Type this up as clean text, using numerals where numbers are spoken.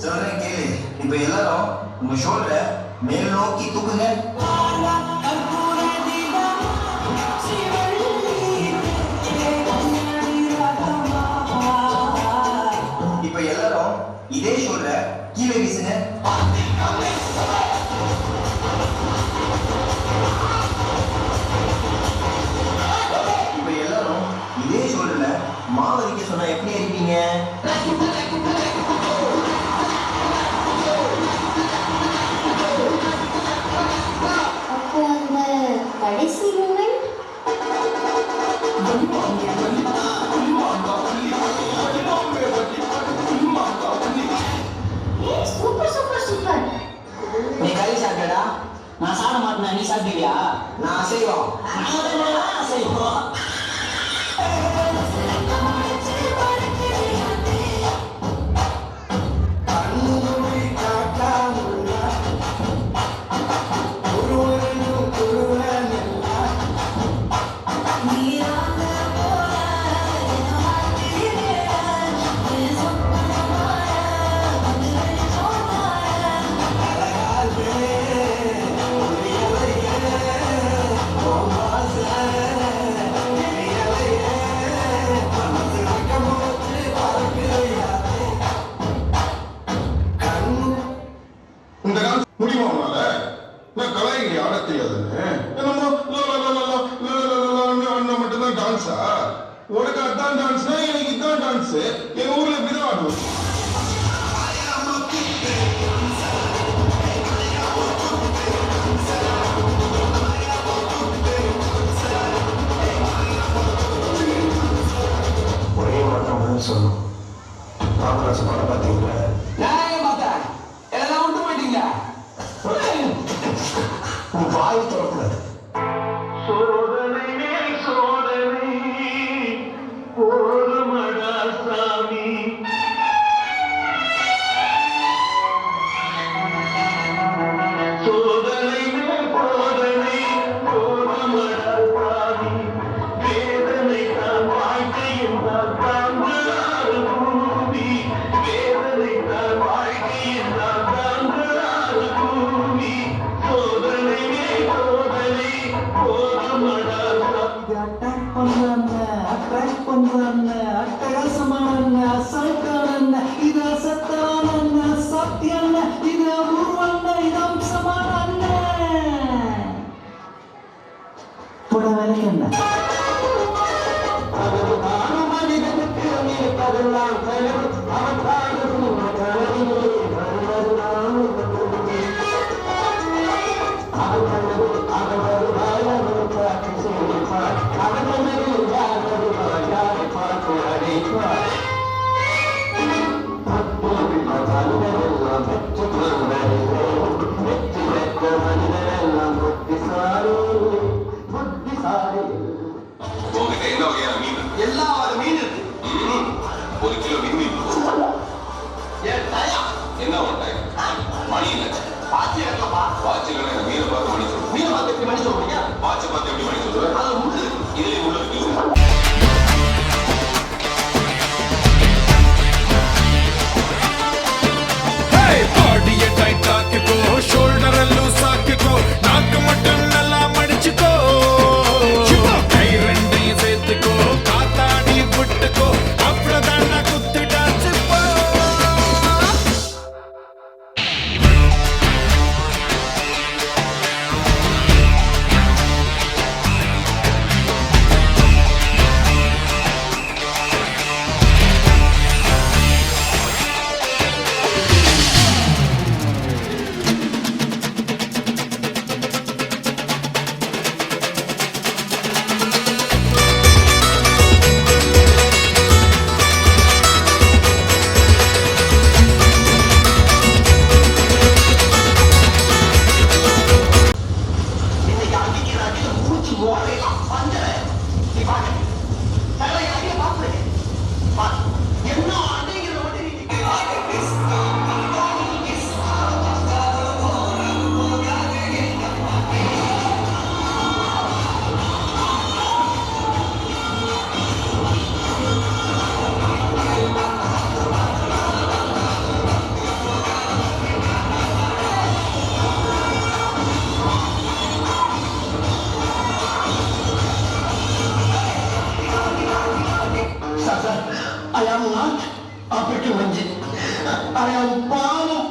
சொல்றேன் கேளு. இப்ப எல்லாரும் உங்க ஷோல்டரை மேல் நோக்கி தூக்குங்க. இப்ப எல்லாரும் இதே ஷோல்டரை கீழே வீசுங்க. இப்ப எல்லாரும் இதே ஷோல்டர்ல மாவு அரிக்க சொன்னா எப்படி அரிப்பீங்க? கடைசி மூமெண்ட் சூப்பர் சூப்பர் சூப்பர். நீ கறி சாப்பிட்டடா, நான் சாப்பிட மாட்டேன். நீ சாப்பிட்டியா? நான் செய்வோம். செய்வோம். முடியுமா உன்னால? நான் கலாய்க்கு ஆட தெரியாதுன்னு மட்டும்தான் டான்ஸா? உனக்கு அதான் டான்ஸ்னா எனக்கு இதான் டான்ஸ். எங்க ஊர்ல இப்படிதான் ஆடுவோம். ஒரே மாற்றம் சொல்லணும். ராமராஜ் படம் பார்த்தீங்களா? வாய் திறக்கூடாது. சோதனை மேல் சோதனை போதுமடா சாமி. சோதனை மேல் சோதனை போதுமடா சாமி. வேதனை தான் வாழ்க்கையின் தான் தாங்களாறு பூமி. வேதனை தான் வாழ்க்கையின் தான் தாங்களாறு பூமி. சோதனை மேல் சோதனை போதுமடா சாமி. அட்டாக் பண்றாங்க, அட்ராக்ட் பண்றாங்க, அட்டகாசமான அசல்கான இது அசத்தான சத்தியான இது உருவான இது அம்சமான போட வேலைக்கு என்ன I அட பாவம்